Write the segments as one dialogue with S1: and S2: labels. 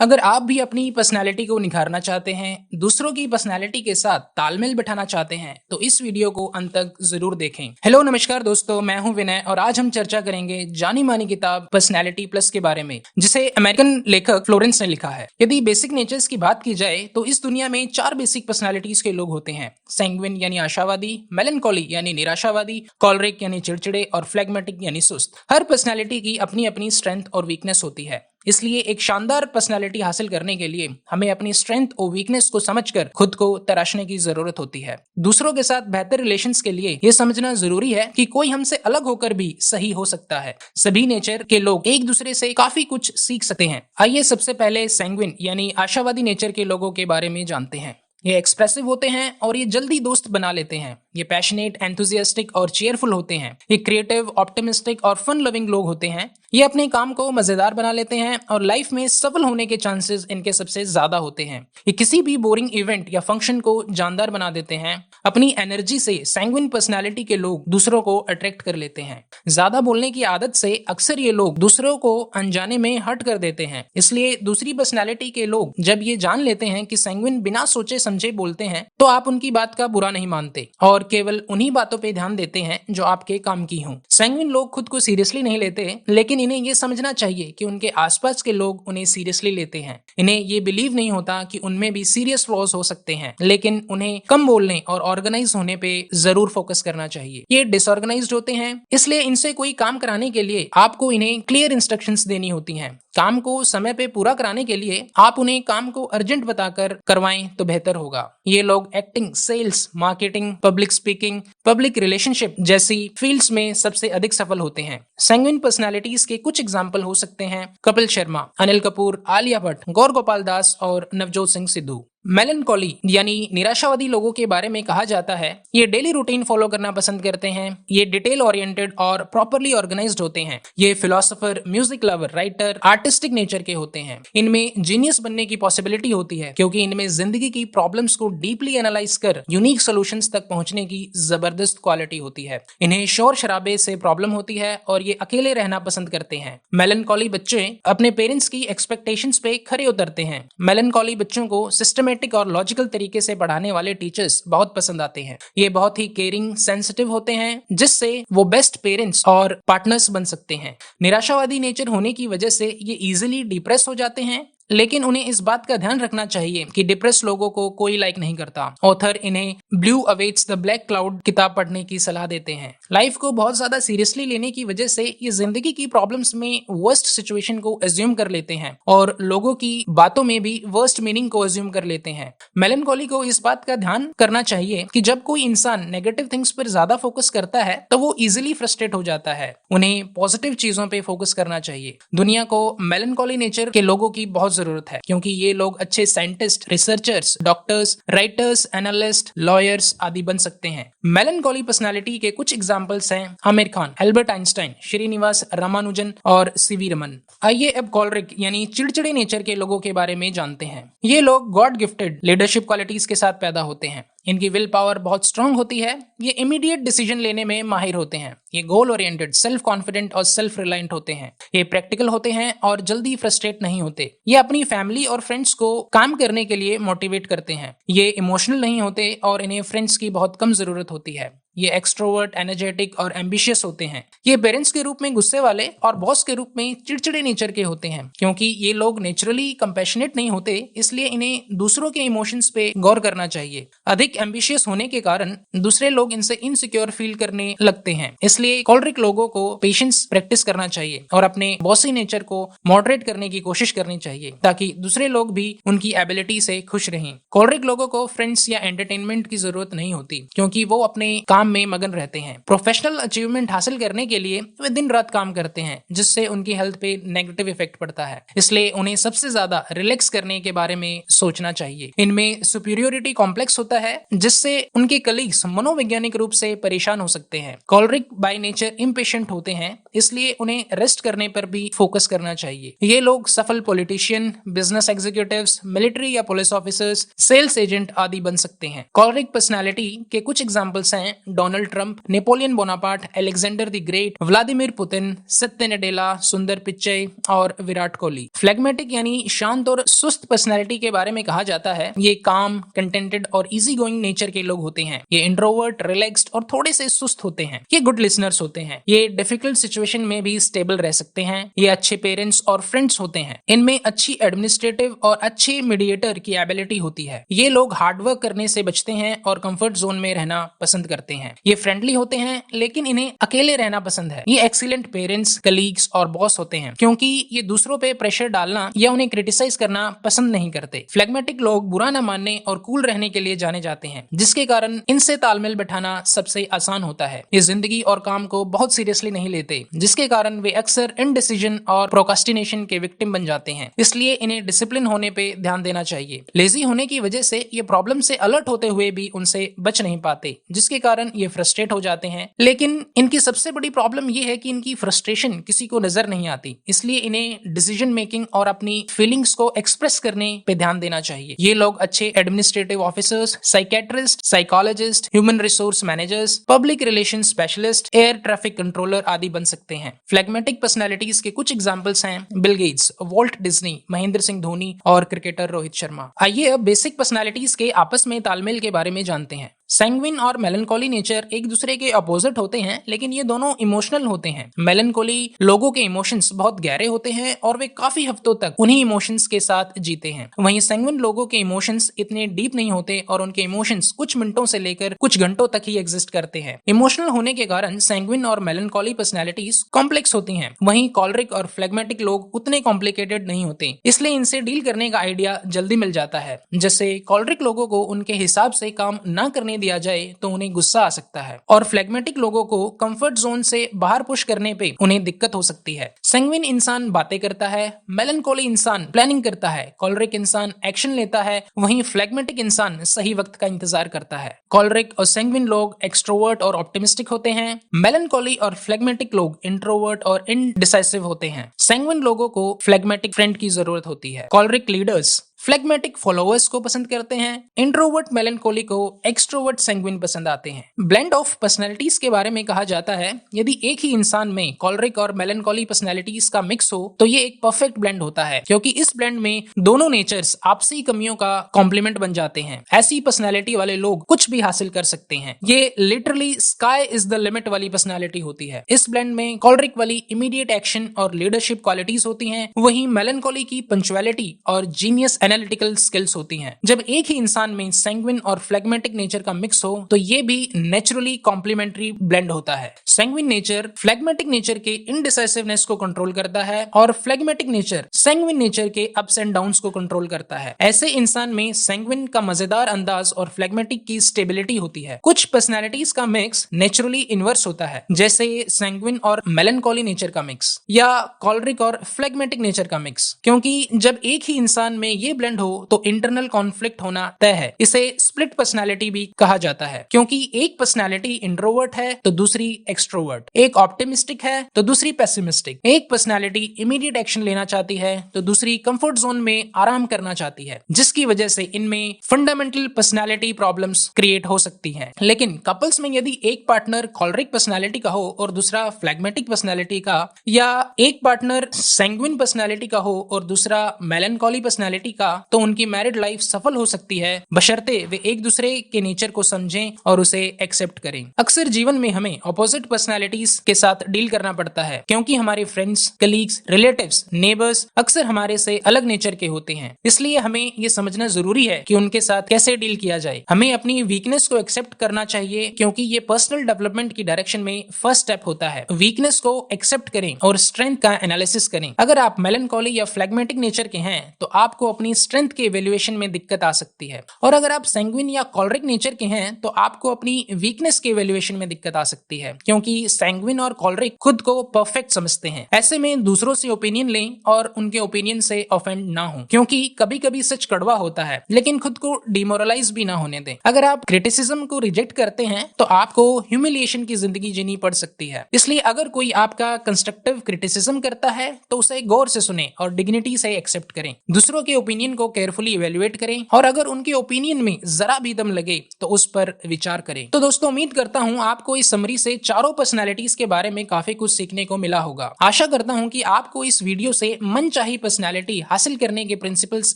S1: अगर आप भी अपनी पर्सनैलिटी को निखारना चाहते हैं, दूसरों की पर्सनैलिटी के साथ तालमेल बिठाना चाहते हैं, तो इस वीडियो को अंत तक जरूर देखें। हेलो नमस्कार दोस्तों, मैं हूं विनय और आज हम चर्चा करेंगे जानी मानी किताब पर्सनैलिटी प्लस के बारे में, जिसे अमेरिकन लेखक फ्लोरेंस ने लिखा है। यदि बेसिक नेचर्स की बात की जाए तो इस दुनिया में 4 बेसिक पर्सनैलिटीज के लोग होते हैं। सैंग्विन यानी आशावादी, मेलनकॉली यानी निराशावादी, कॉलरिक यानी चिड़चिड़े और फ्लेगमेटिक यानी सुस्त। हर पर्सनैलिटी की अपनी अपनी स्ट्रेंथ और वीकनेस होती है, इसलिए एक शानदार पर्सनालिटी हासिल करने के लिए हमें अपनी स्ट्रेंथ और वीकनेस को समझकर खुद को तराशने की जरूरत होती है। दूसरों के साथ बेहतर रिलेशंस के लिए यह समझना जरूरी है कि कोई हमसे अलग होकर भी सही हो सकता है। सभी नेचर के लोग एक दूसरे से काफी कुछ सीख सकते हैं। आइए सबसे पहले सैंग्विन यानी आशावादी नेचर के लोगों के बारे में जानते हैं। ये एक्सप्रेसिव होते हैं और ये जल्दी दोस्त बना लेते हैं। ये पैशनेट, एंथुजियास्टिक और चेयरफुल होते हैं। ये क्रिएटिव, ऑप्टिमिस्टिक और फन लविंग लोग होते हैं। ये अपने काम को मजेदार बना लेते हैं और लाइफ में सफल होने के चांसेस इनके सबसे ज्यादा होते हैं। ये किसी भी बोरिंग इवेंट या फंक्शन को जानदार बना देते हैं। अपनी एनर्जी से सैंग्विन पर्सनालिटी के लोग दूसरों को अट्रैक्ट कर लेते हैं। ज्यादा बोलने की आदत से अक्सर ये लोग दूसरों को अनजाने में हर्ट कर देते हैं। इसलिए दूसरी पर्सनालिटी के लोग जब ये जान लेते हैं कि सैंग्विन बिना सोचे समझे बोलते हैं, तो आप उनकी बात का बुरा नहीं मानते और केवल उन्हीं बातों पे ध्यान देते हैं जो आपके काम की हों। सैंग्विन लोग खुद को सीरियसली नहीं लेते, लेकिन इन्हें ये समझना चाहिए कि उनके आसपास के लोग उन्हें सीरियसली लेते हैं। इन्हें ये बिलीव नहीं होता कि उनमें भी सीरियस फ्लॉज हो सकते हैं, लेकिन उन्हें कम बोलने और ऑर्गेनाइज होने पे जरूर फोकस करना चाहिए। ये डिसऑर्गेनाइज्ड होते हैं, इसलिए इनसे कोई काम कराने के लिए आपको इन्हें क्लियर इंस्ट्रक्शंस देनी होती हैं। काम को समय पे पूरा कराने के लिए आप उन्हें काम को अर्जेंट बताकर करवाएं तो बेहतर होगा। ये लोग acting, sales, marketing, public speaking, public relationship जैसी फील्ड्स में सबसे अधिक सफल होते हैं। सैंग्विन पर्सनालिटीज के कुछ एग्जाम्पल हो सकते हैं कपिल शर्मा, अनिल कपूर, आलिया भट्ट, गौर गोपाल दास और नवजोत सिंह सिद्धू। मेलनकॉली यानी निराशावादी लोगों के बारे में कहा जाता है, ये डेली रूटीन फॉलो करना पसंद करते हैं। ये डिटेल ओरिएंटेड और प्रॉपरली ऑर्गेनाइज्ड होते हैं। ये philosopher, music lover, writer, artistic nature के होते हैं। इनमें जीनियस बनने की पॉसिबिलिटी होती है, क्योंकि इनमें जिंदगी की प्रॉब्लम्स को डीपली एनालाइज कर यूनिक सोल्यूशंस तक पहुंचने की जबरदस्त क्वालिटी होती है। इन्हें शोर शराबे से प्रॉब्लम होती है और ये अकेले रहना पसंद करते हैं। मेलनकॉली बच्चे अपने पेरेंट्स की एक्सपेक्टेशंस पे खरे उतरते हैं। मेलनकॉली बच्चों को सिस्टमेटिक और लॉजिकल तरीके से पढ़ाने वाले टीचर्स बहुत पसंद आते हैं। ये बहुत ही केयरिंग, सेंसिटिव होते हैं, जिससे वो बेस्ट पेरेंट्स और पार्टनर्स बन सकते हैं। निराशावादी नेचर होने की वजह से ये इजीली डिप्रेस हो जाते हैं, लेकिन उन्हें इस बात का ध्यान रखना चाहिए कि डिप्रेस लोगों को कोई लाइक नहीं करता। ऑथर इन्हें blue awaits the black cloud किताब पढ़ने की सलाह देते हैं। लाइफ को बहुत ज्यादा सीरियसली लेने की वजह से ये जिंदगी की प्रॉब्लम्स में वर्स्ट सिचुएशन को एज्यूम कर लेते हैं और लोगों की बातों में भी वर्स्ट मीनिंग को एज्यूम कर लेते हैं। मेलनकॉली को इस बात का ध्यान करना चाहिए कि जब कोई इंसान नेगेटिव थिंग्स पर ज्यादा फोकस करता है तो वो इजिली फ्रस्ट्रेट हो जाता है। उन्हें पॉजिटिव चीजों पे फोकस करना चाहिए। दुनिया को मेलनकॉली नेचर के लोगों की बहुत जरूरत है, क्योंकि ये लोग अच्छे scientist, researchers, doctors, writers, analyst, lawyers आदि बन सकते हैं। मेलनकॉली पर्सनालिटी के कुछ एग्जांपल्स हैं आमिर खान, एल्बर्ट आइंस्टाइन, श्रीनिवास रामानुजन और सीवी रमन। आइए अब कॉलरिक यानी चिड़चिड़े नेचर के लोगों के बारे में जानते हैं। ये लोग गॉड गिफ्टेड लीडरशिप क्वालिटीज के साथ पैदा होते हैं। इनकी विल पावर बहुत स्ट्रांग होती है। ये इमीडिएट डिसीजन लेने में माहिर होते हैं। ये गोल ओरिएंटेड, सेल्फ कॉन्फिडेंट और सेल्फ रिलायंट होते हैं। ये प्रैक्टिकल होते हैं और जल्दी फ्रस्ट्रेट नहीं होते। ये अपनी फैमिली और फ्रेंड्स को काम करने के लिए मोटिवेट करते हैं। ये इमोशनल नहीं होते और इन्हें फ्रेंड्स की बहुत कम जरूरत होती है। ये एक्सट्रोवर्ट, एनर्जेटिक और एम्बिशियस होते हैं। ये पेरेंट्स के रूप में गुस्से वाले और बॉस के रूप में चिड़चिड़े नेचर के होते हैं। क्योंकि ये लोग नेचुरली कंपैशनेट नहीं होते, इसलिए इन्हें दूसरों के इमोशंस पे गौर करना चाहिए। अधिक एम्बिशियस होने के कारण दूसरे लोग इनसे इनसिक्योर फील करने लगते हैं। इसलिए कॉलरिक लोगों को पेशेंस प्रैक्टिस करना चाहिए और अपने बॉसी नेचर को मॉडरेट करने की कोशिश करनी चाहिए, ताकि दूसरे लोग भी उनकी एबिलिटी से खुश रहें। कॉलरिक लोगों को फ्रेंड्स या एंटरटेनमेंट की जरूरत नहीं होती, क्योंकि वो अपने काम में मगन रहते हैं। प्रोफेशनल अचीवमेंट हासिल करने के लिए वे दिन रात काम करते हैं, जिससे उनकी हेल्थ पे नेगेटिव इफेक्ट पड़ता है। इसलिए उन्हें सबसे ज्यादा रिलैक्स करने के बारे में सोचना चाहिए। इनमें सुपीरियोरिटी कॉम्प्लेक्स होता है, जिससे उनके कलीग्स मनोवैज्ञानिक रूप से परेशान हो सकते हैं। कॉलरिक बाय नेचर इम्पेशेंट होते हैं, इसलिए उन्हें रेस्ट करने पर भी फोकस करना चाहिए। ये लोग सफल पॉलिटिशियन, बिजनेस एग्जीक्यूटिव्स, मिलिट्री या पुलिस ऑफिसर्स, सेल्स एजेंट आदि बन सकते हैं। कॉलरिक पर्सनालिटी के कुछ एग्जांपल्स हैं Donald Trump, Napoleon Bonaparte, Alexander the great, Vladimir Putin, सत्य नडेला, सुंदर पिच्चई और विराट कोहली। फ्लेगमेटिक यानी शांत और सुस्त पर्सनैलिटी के बारे में कहा जाता है ये काम, कंटेंटेड और इजी गोइंग नेचर के लोग होते हैं। ये इंट्रोवर्ट, रिलैक्स्ड और थोड़े से सुस्त होते हैं। ये गुड लिसनर्स होते हैं। ये डिफिकल्ट सिचुएशन में भी स्टेबल रह सकते हैं। ये अच्छे पेरेंट्स और फ्रेंड्स होते हैं। इनमें अच्छी एडमिनिस्ट्रेटिव और अच्छे मीडिएटर की एबिलिटी होती है। ये लोग हार्डवर्क करने से बचते हैं और कंफर्ट जोन में रहना पसंद करते हैं। ये फ्रेंडली होते हैं लेकिन इन्हें अकेले रहना पसंद है। ये एक्सीलेंट पेरेंट्स, कलीग्स और बॉस होते हैं क्योंकि ये दूसरों पे प्रेशर डालना या उन्हें क्रिटिसाइज करना पसंद नहीं करते। फ्लेगमेटिक लोग बुरा न मानने और कूल रहने के लिए जाने जाते हैं, जिसके कारण इनसे तालमेल बैठाना सबसे आसान होता है। ये जिंदगी और काम को बहुत सीरियसली नहीं लेते, जिसके कारण वे अक्सर इनडिसीजन और प्रोक्रास्टिनेशन के विक्टिम बन जाते हैं। इसलिए इन्हें डिसिप्लिन होने पे ध्यान देना चाहिए। लेजी होने की वजह से ये प्रॉब्लम से अलर्ट होते हुए भी उनसे बच नहीं पाते, जिसके कारण ये फ्रस्ट्रेट हो जाते हैं। लेकिन इनकी सबसे बड़ी प्रॉब्लम ये है कि इनकी फ्रस्ट्रेशन किसी को नजर नहीं आती, इसलिए इन्हें डिसीजन मेकिंग और अपनी फीलिंग्स को एक्सप्रेस करने पे ध्यान देना चाहिए। ये लोग अच्छे administrative officers, psychiatrist, psychologist, human resource managers, public relation specialist, air traffic controller आदि बन सकते हैं। फ्लेगमेटिक पर्सनालिटीज के कुछ एग्जांपल्स हैं Bill Gates, Walt Disney, Mahendra Singh Dhoni और क्रिकेटर रोहित शर्मा। आइए अब बेसिक पर्सनालिटीज के आपस में तालमेल के बारे में जानते हैं। सैंग्विन और मेलनकोली नेचर एक दूसरे के अपोजिट होते हैं, लेकिन ये दोनों इमोशनल होते हैं। मेलनकोली लोगों के इमोशंस बहुत गहरे होते हैं और वे काफी हफ्तों तक उन्हीं इमोशंस के साथ जीते हैं। वहीं सैंग्विन लोगों के इमोशंस इतने डीप नहीं होते और उनके इमोशंस कुछ मिनटों से लेकर कुछ घंटों तक ही एग्जिस्ट करते हैं। इमोशनल होने के कारण सैंग्विन और मेलनकोली पर्सनैलिटीज कॉम्प्लेक्स होती हैं। वहीं कॉलरिक और फ्लेगमेटिक लोग उतने कॉम्प्लिकेटेड नहीं होते, इसलिए इनसे डील करने का आइडिया जल्दी मिल जाता है। जैसे कॉलरिक लोगों को उनके हिसाब से काम न करने दिया जाए तो उन्हें गुस्सा आ सकता है और फ्लेगमेटिक लोगों को कंफर्ट जोन से बाहर पुश करने पे उन्हें दिक्कत हो सकती है। सैंग्विन इंसान बातें करता है, मेलनकोली इंसान प्लानिंग करता है, कॉलरिक इंसान एक्शन लेता है, वहीं फ्लेगमेटिक इंसान सही वक्त का इंतजार करता है। कॉलरिक और सैंग्विन लोग एक्सट्रोवर्ट और ऑप्टिमिस्टिक होते हैं। मेलनकोली और फ्लेगमेटिक लोग इंट्रोवर्ट और इनडिसाइसिव होते हैं। सैंग्विन लोगों को फ्लेगमेटिक फ्रेंड की जरूरत होती है। कॉलरिक लीडर्स फ्लेगमेटिक फॉलोअर्स को पसंद करते हैं। इंट्रोवर्ट मेलनकोली को एक्सट्रोवर्ट सैंग्विन पसंद आते हैं। ब्लेंड ऑफ पर्सनैलिटीज के बारे में कहा जाता है यदि एक ही इंसान में कॉलरिक और मेलनकोली पर्सनैलिटीज का मिक्स हो तो ये एक परफेक्ट ब्लेंड होता है, क्योंकि इस ब्लेंड में दोनों नेचर्स आपसी कमियों का कॉम्प्लीमेंट बन जाते हैं। ऐसी पर्सनैलिटी वाले लोग कुछ भी हासिल कर सकते हैं। ये literally sky is the limit वाली पर्सनैलिटी होती है। इस ब्लेंड में कॉलरिक वाली इमीडिएट एक्शन और लीडरशिप क्वालिटीज होती हैं, वहीं मेलनकोली की पंक्चुअलिटी और जीनियस एनालिटिकल स्किल्स होती हैं। जब एक ही इंसान में सैंग्विन और फ्लेगमेटिक नेचर का मिक्स हो तो ये भी नेचुरली कॉम्प्लीमेंट्री ब्लेंड होता है। सैंग्विन नेचर फ्लेगमेटिक नेचर के इनडिसाइसिवनेस को कंट्रोल करता है और फ्लेगमेटिक नेचर सैंग्विन नेचर के अप्स एंड डाउन्स को कंट्रोल करता है। ऐसे इंसान में सैंग्विन का मजेदार अंदाज और फ्लेगमेटिक की स्टेबिलिटी होती है। कुछ पर्सनैलिटीज का मिक्स नेचुरली इनवर्स होता है, जैसे सैंग्विन और मेलनकोली नेचर का मिक्स या कॉलरिक और फ्लेगमेटिक नेचर का मिक्स, क्योंकि जब एक ही इंसान में ये ब्लेंड हो तो इंटरनल कॉन्फ्लिक्ट होना तय है। इसे स्प्लिट पर्सनालिटी भी कहा जाता है, क्योंकि एक पर्सनालिटी इंट्रोवर्ट है तो दूसरी एक्सट्रोवर्ट, एक ऑप्टिमिस्टिक है तो दूसरी पेसिमिस्टिक, एक पर्सनालिटी इमीडिएट एक्शन लेना चाहती है तो दूसरी कंफर्ट जोन में आराम करना चाहती है, जिसकी वजह से इनमें फंडामेंटल पर्सनालिटी प्रॉब्लम्स क्रिएट हो सकती हैं। लेकिन कपल्स में यदि एक पार्टनर कॉलरिक पर्सनालिटी का हो और दूसरा फ्लेगमेटिक पर्सनालिटी का, या एक पार्टनर सैंग्विन पर्सनालिटी का हो और दूसरा मेलनकोली पर्सनालिटी का, तो उनकी मैरिड लाइफ सफल हो सकती है, बशर्ते वे एक दूसरे के नेचर को समझें और उसे एक्सेप्ट करें। अक्सर जीवन में हमें ऑपोजिट पर्सनालिटीज के साथ डील करना पड़ता है, क्योंकि हमारे फ्रेंड्स, कलीग्स, रिलेटिव्स, नेबर्स अक्सर हमारे से अलग नेचर के होते हैं। इसलिए हमें ये समझना जरूरी है कि उनके साथ कैसे डील किया जाए। हमें अपनी वीकनेस को एक्सेप्ट करना चाहिए, क्योंकि ये पर्सनल डेवलपमेंट की डायरेक्शन में फर्स्ट स्टेप होता है। वीकनेस को एक्सेप्ट करें और स्ट्रेंथ का एनालिसिस करें। अगर आप मेलनकोली या फ्लेगमेटिक नेचर के हैं तो आपको अपनी स्ट्रेंथ के इवैल्यूएशन में दिक्कत आ सकती है, और अगर आप सैंग्विन या कॉलरिक नेचर के हैं तो आपको अपनी वीकनेस के इवैल्यूएशन में दिक्कत आ सकती है, क्योंकि सैंग्विन और कॉलरिक खुद को परफेक्ट समझते हैं। ऐसे में दूसरों से ओपिनियन लें और उनके ओपिनियन से ऑफेंड ना हो, क्योंकि कभी कभी सच कड़वा होता है, लेकिन खुद को डिमोरलाइज भी ना होने दें। अगर आप क्रिटिसिज्म को रिजेक्ट करते हैं तो आपको ह्यूमिलिएशन की जिंदगी जीनी पड़ सकती है। इसलिए अगर कोई आपका कंस्ट्रक्टिव क्रिटिसिज्म करता है तो उसे गौर से सुने और डिग्निटी से एक्सेप्ट करें। दूसरों के ओपिनियन ओपिनियन को केयरफुली इवेल्युएट करें और अगर उनके ओपिनियन में जरा भी दम लगे तो उस पर विचार करें। तो दोस्तों उम्मीद करता हूं आपको इस समरी से चारों पर्सनैलिटीज के बारे में काफी कुछ सीखने को मिला होगा। आशा करता हूं कि आपको इस वीडियो से मनचाही पर्सनैलिटी हासिल करने के प्रिंसिपल्स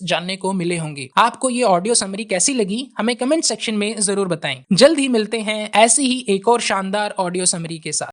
S1: जानने को मिले होंगे। आपको ये ऑडियो समरी कैसी लगी हमें कमेंट सेक्शन में जरूर बताएं। जल्द ही मिलते हैं ऐसी ही एक और शानदार ऑडियो समरी के साथ।